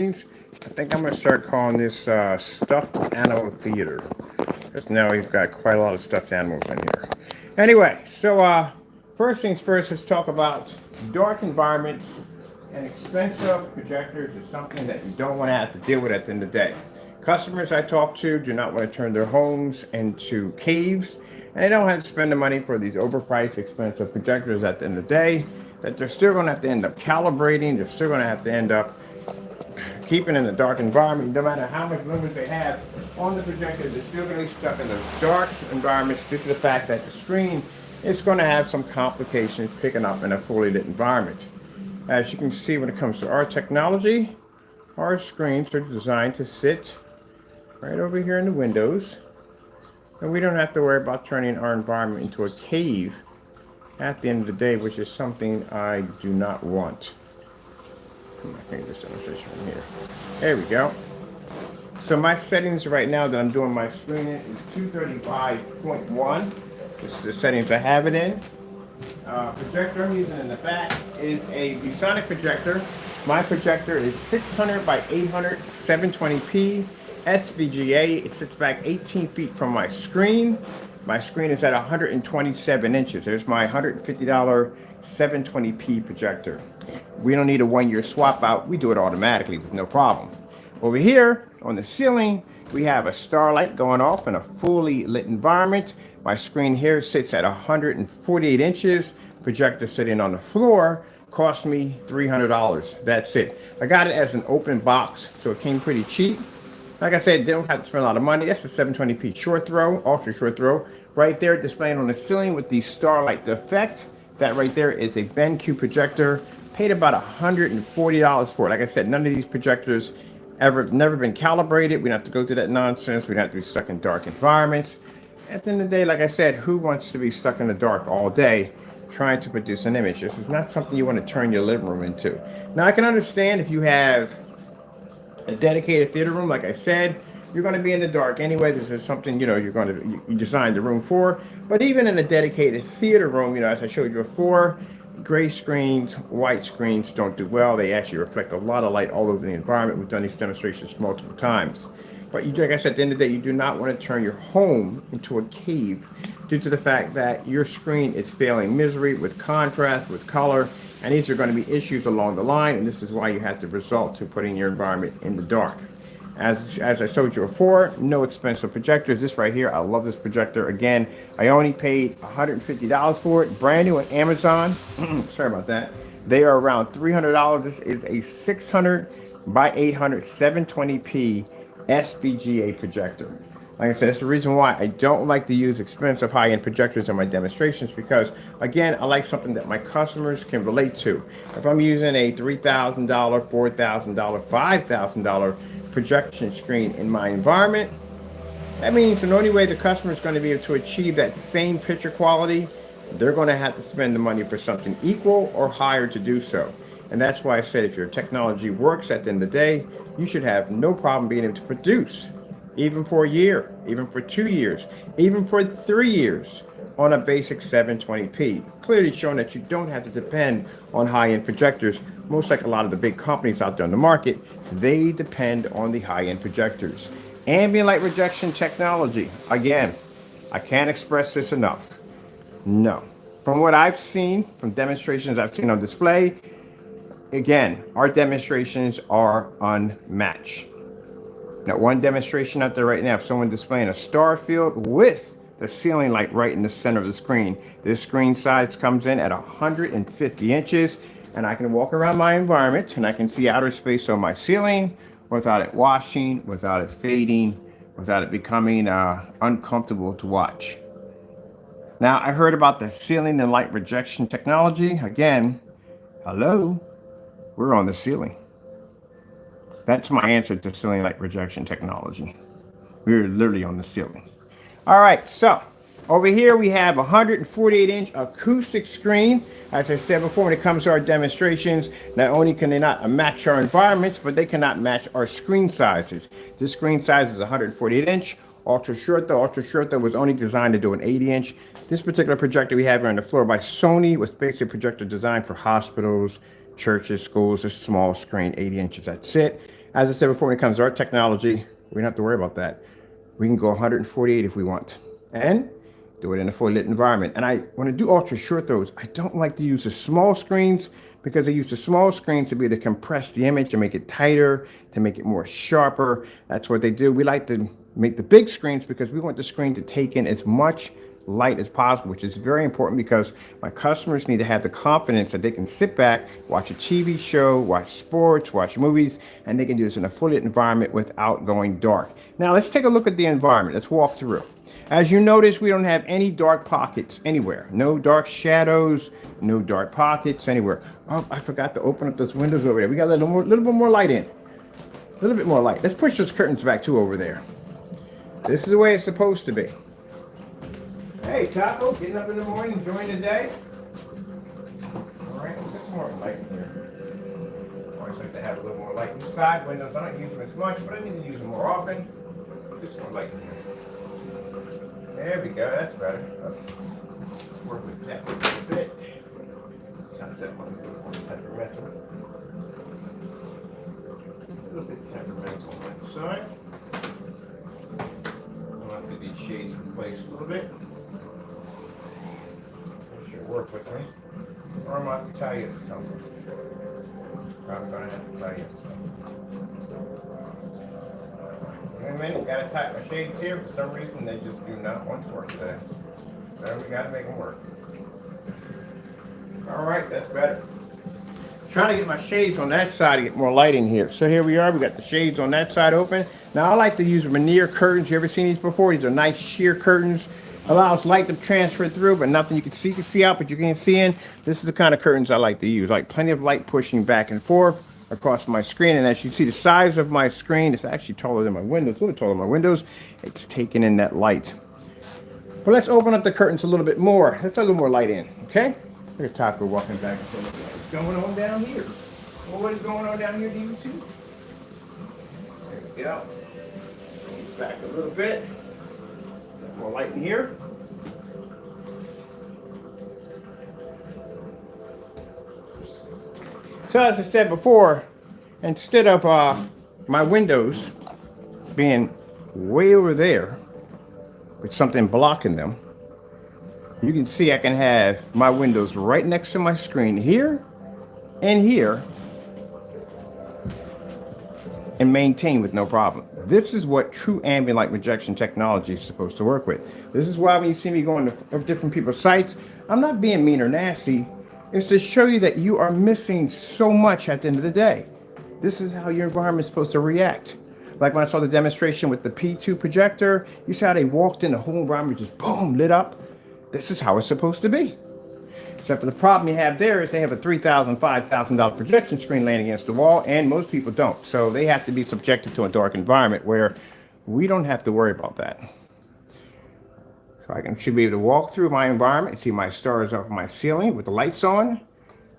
I think I'm going to start calling this Stuffed Animal Theater. Because now we've got quite a lot of stuffed animals in here. Anyway, so first things first, let's talk about dark environments and expensive projectors is something that you don't want to have to deal with at the end of the day. Customers I talk to do not want to turn their homes into caves, and they don't have to spend the money for these overpriced, expensive projectors at the end of the day that they're still going to have to end up calibrating. They're still going to have to end up keeping in the dark environment. No matter how much lumens they have on the projector, they're still going to be stuck in those dark environments due to the fact that the screen is going to have some complications picking up in a fully lit environment. As you can see, when it comes to our technology, our screens are designed to sit right over here in the windows, and we don't have to worry about turning our environment into a cave at the end of the day, which is something I do not want. I think this demonstration from here. There we go. So my settings right now that I'm doing my screen in is 235.1. This is the settings I have it in. Projector I'm using in the back is a ViewSonic projector. My projector is 600 by 800 720p SVGA. It sits back 18 feet from my screen. My screen is at 127 inches. There's my $150 720p projector. We don't need a one-year swap out. We do it automatically with no problem. Over here on the ceiling, we have a starlight going off in a fully lit environment. My screen here sits at 148 inches. Projector sitting on the floor cost me $300. That's it. I got it as an open box, so it came pretty cheap. Like I said, they don't have to spend a lot of money. That's a 720p short throw, ultra short throw. Right there displaying on the ceiling with the starlight effect. That right there is a BenQ projector. Paid about $140 for it. Like I said, none of these projectors never been calibrated. We don't have to go through that nonsense. We don't have to be stuck in dark environments. At the end of the day, like I said, who wants to be stuck in the dark all day trying to produce an image? This is not something you want to turn your living room into. Now, I can understand if you have a dedicated theater room, like I said, you're going to be in the dark anyway. This is something, you designed the room for. But even in a dedicated theater room, as I showed you before, gray screens, white screens don't do well. They actually reflect a lot of light all over the environment. We've done these demonstrations multiple times. But like I said, at the end of the day, you do not want to turn your home into a cave due to the fact that your screen is failing misery with contrast, with color, and these are going to be issues along the line, and this is why you have to resort to putting your environment in the dark. As I showed you before, no expensive projectors. This right here, I love this projector. Again, I only paid $150 for it, brand new on Amazon. Sorry about that. They are around $300. This is a 600 by 800 720p SVGA projector. Like I said, that's the reason why I don't like to use expensive high-end projectors in my demonstrations, because again, I like something that my customers can relate to. If I'm using a $3,000, $4,000, $5,000 projection screen in my environment, that means the only way the customer is going to be able to achieve that same picture quality, they're going to have to spend the money for something equal or higher to do so. And that's why I said if your technology works at the end of the day, you should have no problem being able to produce, even for a year, even for 2 years, even for 3 years on a basic 720p. Clearly showing that you don't have to depend on high-end projectors. Most like a lot of the big companies out there on the market, they depend on the high-end projectors. Ambient light rejection technology. Again, I can't express this enough. No. From what I've seen, from demonstrations I've seen on display, again, our demonstrations are unmatched. Now, one demonstration out there right now, if someone displaying a star field with the ceiling light right in the center of the screen. This screen size comes in at 150 inches, and I can walk around my environment and I can see outer space on my ceiling without it washing, without it fading, without it becoming uncomfortable to watch. Now, I heard about the ceiling and light rejection technology. Again, hello, we're on the ceiling. That's my answer to ceiling light rejection technology. We're literally on the ceiling. All right, so over here we have a 148-inch acoustic screen. As I said before, when it comes to our demonstrations, not only can they not match our environments, but they cannot match our screen sizes. This screen size is 148-inch. Ultra short though was only designed to do an 80-inch. This particular projector we have here on the floor by Sony was basically a projector designed for hospitals, churches, schools, a small screen, 80 inches, that's it. As I said before, when it comes to our technology, we don't have to worry about that. We can go 148 if we want, and do it in a fully lit environment. And when I do ultra short throws, I don't like to use the small screens because I use the small screens to be able to compress the image, to make it tighter, to make it more sharper. That's what they do. We like to make the big screens because we want the screen to take in as much light as possible, which is very important because my customers need to have the confidence that they can sit back, watch a TV show, watch sports, watch movies, and they can do this in a fully lit environment without going dark. Now let's take a look at the environment. Let's walk through. As you notice, we don't have any dark pockets anywhere. No dark shadows, no dark pockets anywhere. Oh, I forgot to open up those windows over there. We got a little bit more light in. A little bit more light. Let's push those curtains back too over there. This is the way it's supposed to be. Hey, Taco, getting up in the morning, enjoying the day. All right, let's get some more light in here. Always like to have a little more light inside windows. I don't use them as much, but I need to use them more often. Just more light in here. There we go, that's better. Let's work with that a little bit. Sometimes that one's a little more temperamental. A little bit temperamental on that side. I want to get these shades replaced a little bit. Work with me, or I'm going to have to tell you something. I'm going to have to tell you something. Wait a minute, got to tighten my shades here. For some reason, they just do not want to work today. So we got to make them work. All right, that's better. Trying to get my shades on that side to get more light in here. So here we are. We got the shades on that side open. Now I like to use veneer curtains. You ever seen these before? These are nice sheer curtains. Allows light to transfer through, but nothing you can see out, but you can't see in. This is the kind of curtains I like to use. Like plenty of light pushing back and forth across my screen. And as you see, the size of my screen is actually taller than my windows, a little taller than my windows. It's taking in that light. But let's open up the curtains a little bit more. Let's let a little more light in, okay? Look at Taco walking back and forth. What's going on down here? Well, what is going on down here, do you see? There we go. Back a little bit. More light in here. So as I said before, instead of my windows being way over there with something blocking them, you can see I can have my windows right next to my screen here and here and maintain with no problem. This is what true ambient light projection technology is supposed to work with. This is why when you see me going to different people's sites, I'm not being mean or nasty. It's to show you that you are missing so much at the end of the day. This is how your environment is supposed to react. Like when I saw the demonstration with the P2 projector, you saw how they walked in, the whole environment just boom, lit up. This is how it's supposed to be. Except for the problem you have there is they have a $3,000, $5,000 projection screen laying against the wall, and most people don't. So they have to be subjected to a dark environment where we don't have to worry about that. So should be able to walk through my environment and see my stars off my ceiling with the lights on.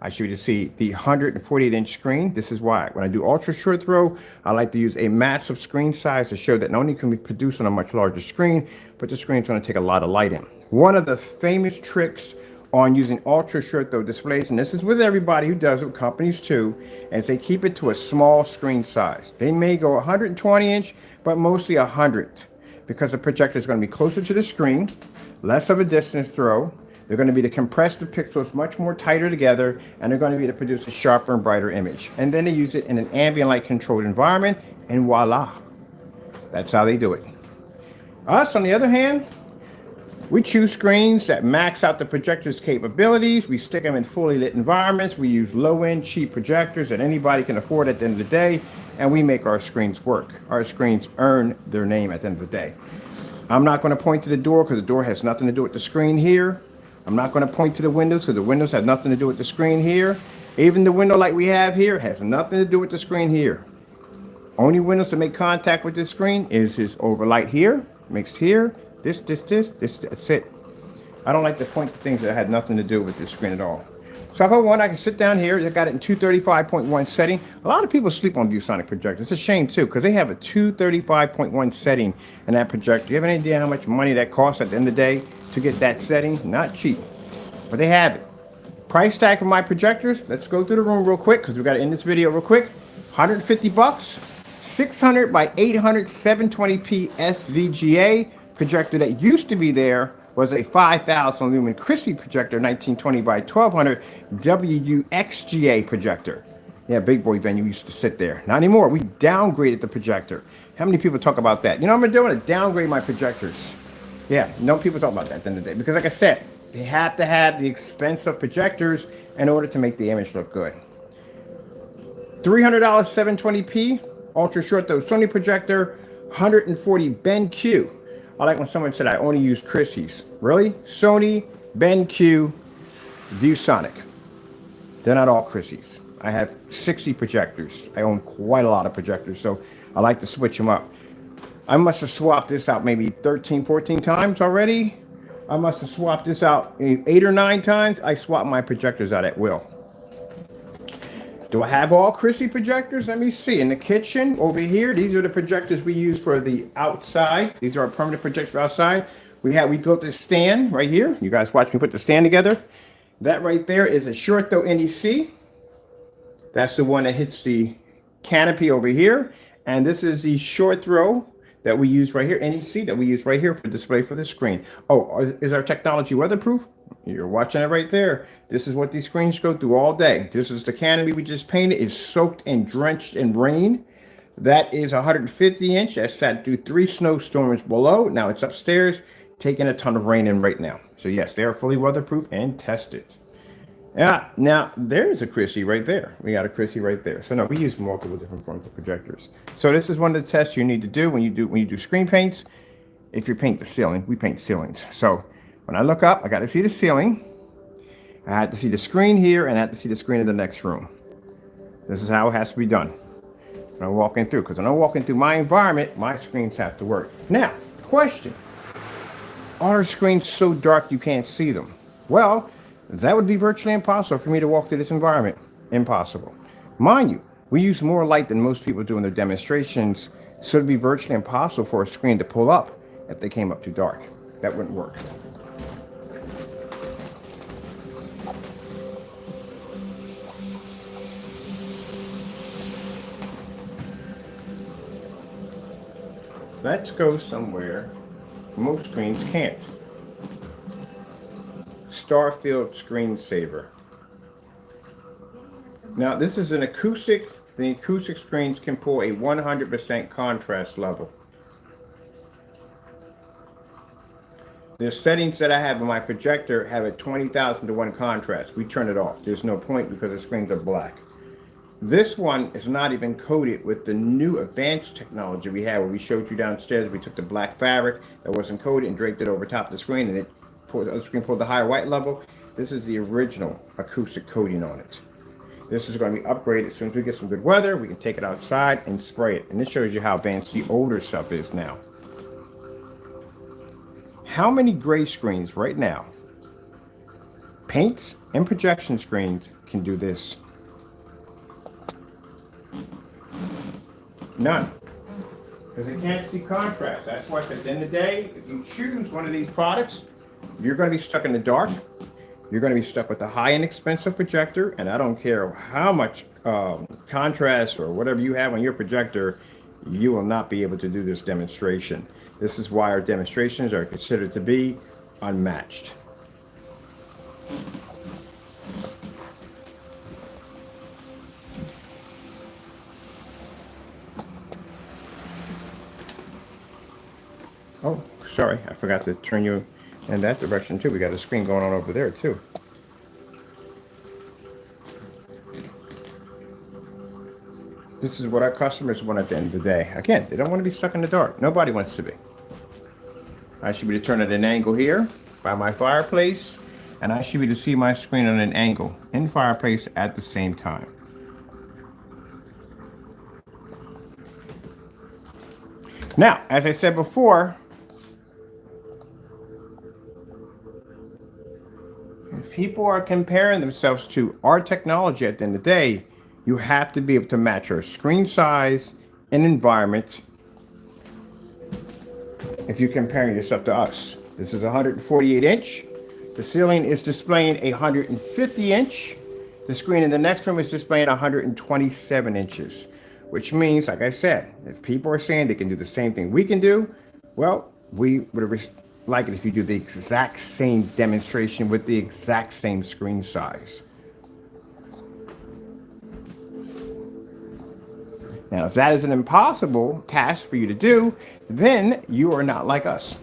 I should be able to see the 148-inch screen. This is why when I do ultra short throw, I like to use a massive screen size to show that not only can we produce on a much larger screen, but the screen's going to take a lot of light in. One of the famous tricks on using ultra short throw displays, and this is with everybody who does it, with companies too, as they keep it to a small screen size. They may go 120-inch, but mostly 100, because the projector is going to be closer to the screen, less of a distance throw. They're going to be to compress the pixels much more tighter together, and they're going to be to produce a sharper and brighter image. And then they use it in an ambient light controlled environment, and voila, that's how they do it. Us, on the other hand, we choose screens that max out the projector's capabilities. We stick them in fully lit environments. We use low-end, cheap projectors that anybody can afford at the end of the day, and we make our screens work. Our screens earn their name at the end of the day. I'm not going to point to the door because the door has nothing to do with the screen here. I'm not going to point to the windows because the windows have nothing to do with the screen here. Even the window like we have here has nothing to do with the screen here. Only windows to make contact with this screen is this overlight here, mixed here. This, that's it. I don't like to point to things that had nothing to do with this screen at all. So if I want, I can sit down here. They got it in 235.1 setting. A lot of people sleep on ViewSonic projectors. It's a shame too, because they have a 235.1 setting in that projector. You have any idea how much money that costs at the end of the day to get that setting? Not cheap, but they have it. Price tag for my projectors. Let's go through the room real quick because we got to end this video real quick. 150 bucks. 600 by 800 720p SVGA projector that used to be there was a 5,000 lumen Christie projector, 1920 by 1200 WUXGA projector. Yeah, big boy venue used to sit there. Not anymore. We downgraded the projector. How many people talk about that? You know what I'm doing? To downgrade my projectors. Yeah, no people talk about that at the end of the day. Because like I said, they have to have the expensive projectors in order to make the image look good. $300 720p, ultra short though Sony projector, 140 BenQ. I like when someone said I only use Christie's. Really? Sony, BenQ, ViewSonic. They're not all Christie's. I have 60 projectors. I own quite a lot of projectors, so I like to switch them up. I must have swapped this out maybe 13, 14 times already. I must have swapped this out 8 or 9 times. I swap my projectors out at will. Do I have all Christie projectors? Let me see. In the kitchen over here, these are the projectors we use for the outside. These are our permanent projectors for outside. We built this stand right here. You guys watch me put the stand together. That right there is a short throw NEC. That's the one that hits the canopy over here. And this is the short throw that we use right here, NEC, that we use right here for display for the screen. Oh, is our technology weatherproof? You're watching it right there. This is what these screens go through all day. This is the canopy we just painted. It's soaked and drenched in rain. That is 150 inch. That sat through 3 snowstorms below. Now it's upstairs, taking a ton of rain in right now. So yes, they are fully weatherproof and tested. Yeah, now there's a Christie right there. We got a Christie right there. So no, we use multiple different forms of projectors. So this is one of the tests you need to do when you do screen paints. If you paint the ceiling, we paint ceilings. So when I look up, I got to see the ceiling. I had to see the screen here, and I had to see the screen in the next room. This is how it has to be done when I'm walking through. Because when I'm walking through my environment, my screens have to work. Now, question. Are our screens so dark you can't see them? Well, that would be virtually impossible for me to walk through this environment. Impossible. Mind you, we use more light than most people do in their demonstrations, so it'd be virtually impossible for a screen to pull up if they came up too dark. That wouldn't work. Let's go somewhere most screens can't. Starfield screensaver. Now this is an acoustic. The acoustic screens can pull a 100% contrast level. The settings that I have in my projector have a 20,000 to 1 contrast. We turn it off. There's no point because the screens are black. This one is not even coated with the new advanced technology we have, where we showed you downstairs. We took the black fabric that wasn't coated and draped it over top of the screen, and the screen pulled the higher white level. This is the original acoustic coating on it. This is going to be upgraded. As soon as we get some good weather, we can take it outside and spray it. And this shows you how advanced the older stuff is now. How many gray screens right now, paints and projection screens, can do this? None. Because they can't see contrast. That's why at the end of the day, if you choose one of these products, you're going to be stuck in the dark. You're going to be stuck with a high and expensive projector, and I don't care how much contrast or whatever you have on your projector, you will not be able to do this demonstration. This is why our demonstrations are considered to be unmatched. Oh, sorry, I forgot to turn you in that direction too. We got a screen going on over there too. This is what our customers want at the end of the day. Again, they don't want to be stuck in the dark. Nobody wants to be. I should be to turn at an angle here by my fireplace, and I should be to see my screen on an angle in the fireplace at the same time. Now, as I said before, if people are comparing themselves to our technology at the end of the day, you have to be able to match your screen size and environment if you're comparing yourself to us. This is 148 inch. The ceiling is displaying 150 inch. The screen in the next room is displaying 127 inches. which means, like I said, if people are saying they can do the same thing we can do, well, we would have like it if you do the exact same demonstration with the exact same screen size. Now, if that is an impossible task for you to do, then you are not like us.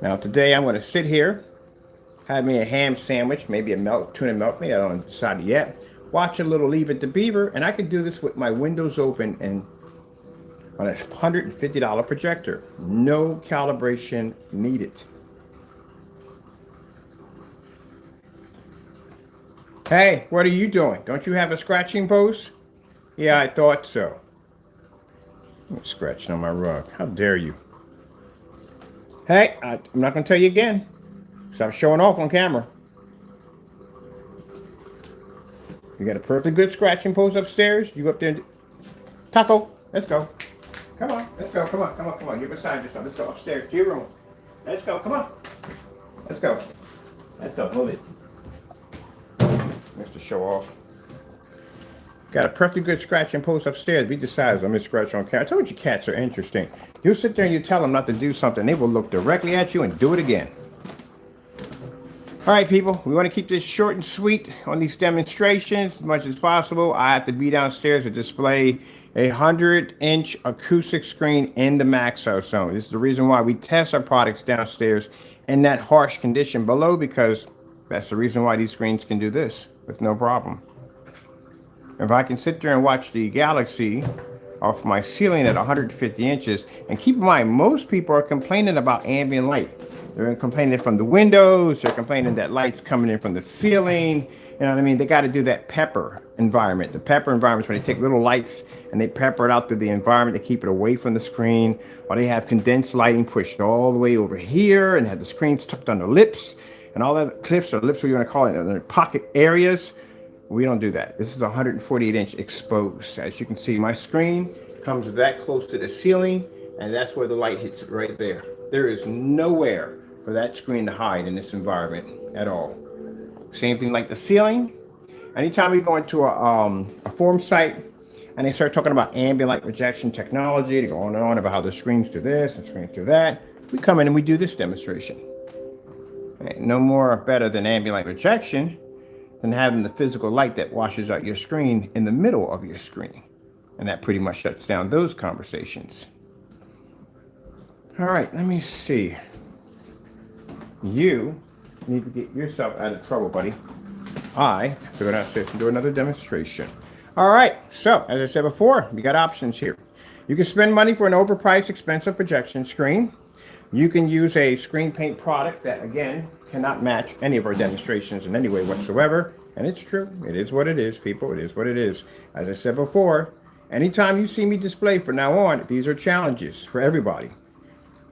Now, today I'm going to sit here, have me a ham sandwich, maybe a tuna melt me, I don't decide yet. Watch a little Leave It to Beaver, and I can do this with my windows open and on a $150 projector. No calibration needed. Hey, what are you doing? Don't you have a scratching post? Yeah, I thought so. I'm scratching on my rug. How dare you? Hey, I'm not going to tell you again. Stop showing off on camera. You got a perfectly good scratching post upstairs. You go up there and... Taco, let's go. Come on, let's go. Come on, come on, come on. You're beside yourself. Let's go upstairs to your room. Let's go. Come on. Let's go. Let's go. Move it. Mr. Show Off. Got a perfectly good scratching post upstairs. Be decided. I'm going to scratch on camera. I told you cats are interesting. You sit there and you tell them not to do something. They will look directly at you and do it again. All right, people. We want to keep this short and sweet on these demonstrations as much as possible. I have to be downstairs to display a 100-inch acoustic screen in the Maxo zone. This is the reason why we test our products downstairs in that harsh condition below, because that's the reason why these screens can do this with no problem. If I can sit there and watch the galaxy off my ceiling at 150 inches, and keep in mind, most people are complaining about ambient light. They're complaining from the windows, they're complaining that light's coming in from the ceiling. You know what I mean? They got to do that pepper environment. The pepper environment is when they take little lights and they pepper it out through the environment to keep it away from the screen, or they have condensed lighting pushed all the way over here and have the screens tucked on the lips and all that cliffs or lips, what you want to call it, in the pocket areas. We don't do that. This is a 148-inch exposed. As you can see, my screen comes that close to the ceiling, and that's where the light hits it right there. There is nowhere for that screen to hide in this environment at all. Same thing like the ceiling. Anytime we go into a form site and they start talking about ambient light projection technology, they go on and on about how the screens do this and screens do that, we come in and we do this demonstration. Okay, no more better than ambient light projection than having the physical light that washes out your screen in the middle of your screen. And that pretty much shuts down those conversations. All right, let me see. You need to get yourself out of trouble, buddy. I have to go downstairs and do another demonstration. All right, so as I said before, we got options here. You can spend money for an overpriced, expensive projection screen. You can use a screen paint product that, again, cannot match any of our demonstrations in any way whatsoever. And it's true. It is what it is, people. It is what it is. As I said before, anytime you see me display from now on, these are challenges for everybody.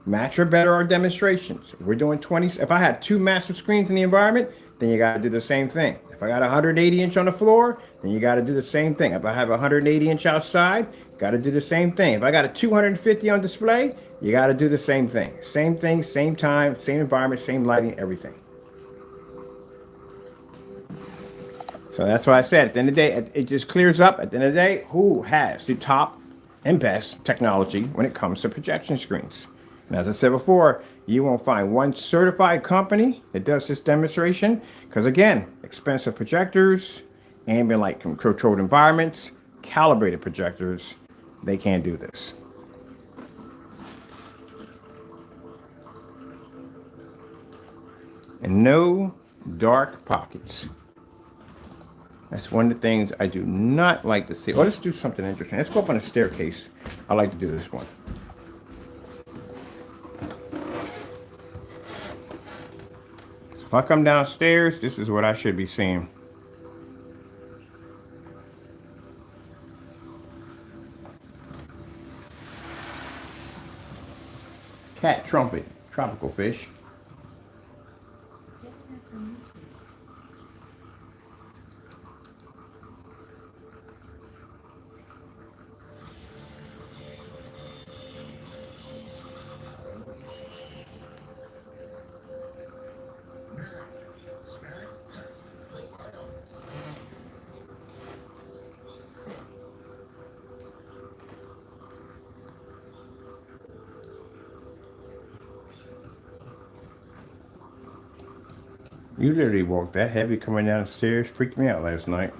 Match or better our demonstrations. If we're doing 20, if I have 2 massive screens in the environment, then you got to do the same thing. If I got a 180-inch on the floor, then you got to do the same thing. If I have a 180-inch outside, got to do the same thing. If I got a 250 on display, you got to do the same thing. Same thing, same time, same environment, same lighting, everything. So that's why I said at the end of the day, it just clears up. At the end of the day, who has the top and best technology when it comes to projection screens? And as I said before, you won't find one certified company that does this demonstration, because again, expensive projectors, ambient light controlled environments, calibrated projectors, they can't do this. And no dark pockets. That's one of the things I do not like to see. Oh, let's do something interesting. Let's go up on a staircase. I like to do this one. If I come downstairs, this is what I should be seeing. Cat trumpet, tropical fish. You literally walked that heavy coming down the stairs. Freaked me out last night.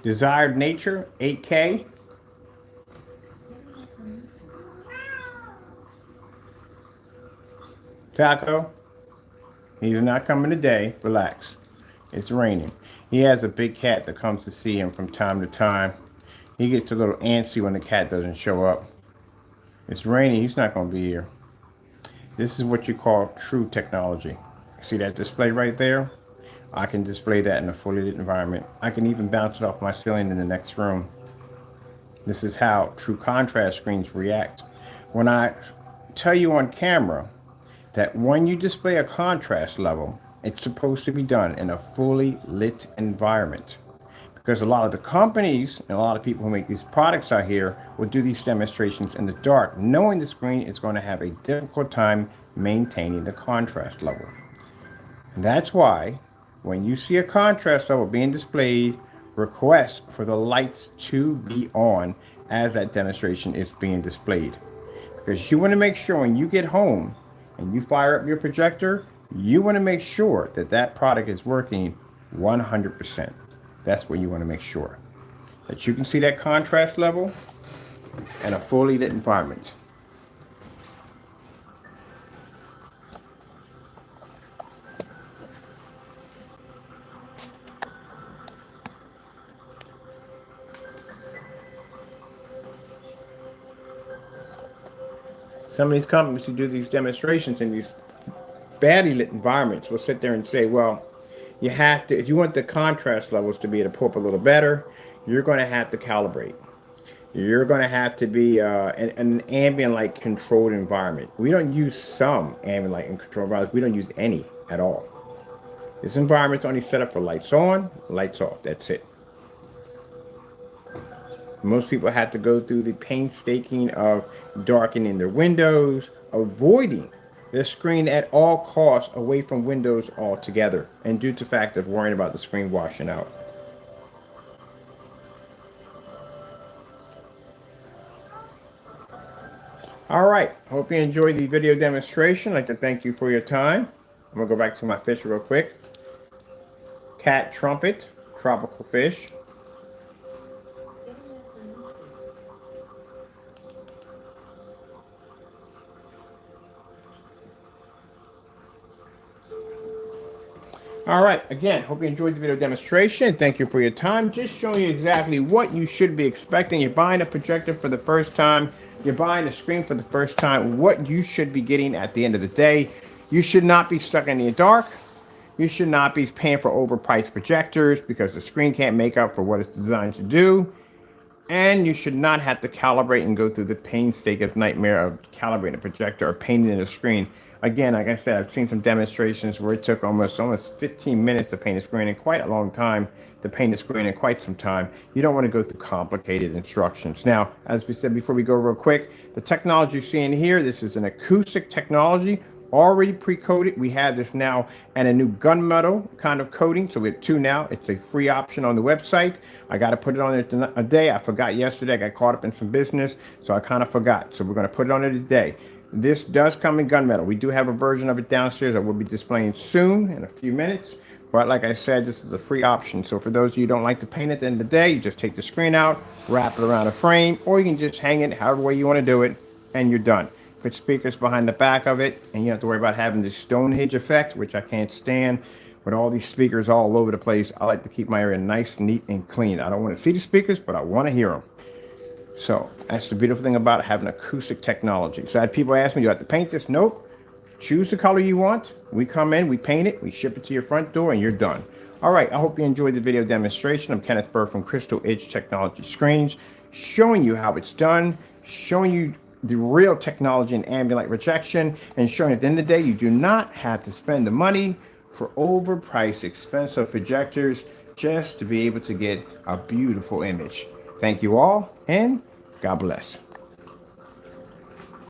Desired Nature, 8K. Taco, he's not coming today. Relax. It's raining. He has a big cat that comes to see him from time to time. He gets a little antsy when the cat doesn't show up. It's raining. He's not going to be here. This is what you call true technology. See that display right there? I can display that in a fully lit environment. I can even bounce it off my ceiling in the next room. This is how true contrast screens react. When I tell you on camera that when you display a contrast level, it's supposed to be done in a fully lit environment. Because a lot of the companies and a lot of people who make these products out here will do these demonstrations in the dark, knowing the screen is going to have a difficult time maintaining the contrast level. And that's why when you see a contrast level being displayed, request for the lights to be on as that demonstration is being displayed. Because you want to make sure when you get home and you fire up your projector, you want to make sure that that product is working 100%. That's what you want to make sure. That you can see that contrast level in a fully lit environment. Some of these companies who do these demonstrations in these badly lit environments will sit there and say, well, you have to, if you want the contrast levels to be able to pull up a little better, you're going to have to calibrate. You're going to have to be an ambient light controlled environment. We don't use some ambient light and controlled environments. We don't use any at all. This environment's only set up for lights on, lights off. That's it. Most people have to go through the painstaking of darkening their windows, avoiding the screen at all costs away from windows altogether, and due to the fact of worrying about the screen washing out. All right, hope you enjoyed the video demonstration. I'd like to thank you for your time. I'm gonna go back to my fish real quick. Cat trumpet, tropical fish. All right, again, hope you enjoyed the video demonstration. Thank you for your time. Just showing you exactly what you should be expecting. You're buying a projector for the first time. You're buying a screen for the first time. What you should be getting at the end of the day. You should not be stuck in the dark. You should not be paying for overpriced projectors because the screen can't make up for what it's designed to do. And you should not have to calibrate and go through the painstaking nightmare of calibrating a projector or painting in a screen. Again, like I said, I've seen some demonstrations where it took almost 15 minutes to paint a screen and quite a long time to paint a screen and quite some time. You don't want to go through complicated instructions. Now, as we said before we go real quick, the technology you're seeing here, this is an acoustic technology already pre-coated. We have this now and a new gunmetal kind of coating. So we have two now. It's a free option on the website. I got to put it on there a day. I forgot yesterday. I got caught up in some business, so I kind of forgot. So we're going to put it on there today. This does come in gunmetal. We do have a version of it downstairs that we'll be displaying soon in a few minutes. But like I said, this is a free option. So for those of you who don't like to paint at the end of the day, you just take the screen out, wrap it around a frame, or you can just hang it however way you want to do it, and you're done. Put speakers behind the back of it, and you don't have to worry about having this Stonehenge effect, which I can't stand. With all these speakers all over the place, I like to keep my area nice, neat, and clean. I don't want to see the speakers, but I want to hear them. So that's the beautiful thing about having acoustic technology. So I had people ask me, do you have to paint this? Nope. Choose the color you want. We come in, we paint it, we ship it to your front door, and you're done. All right, I hope you enjoyed the video demonstration. I'm Kenneth Burr from Crystal Edge Technology Screens, showing you how it's done, showing you the real technology in ambient light rejection, and showing at the end of the day, you do not have to spend the money for overpriced, expensive projectors just to be able to get a beautiful image. Thank you all, and God bless.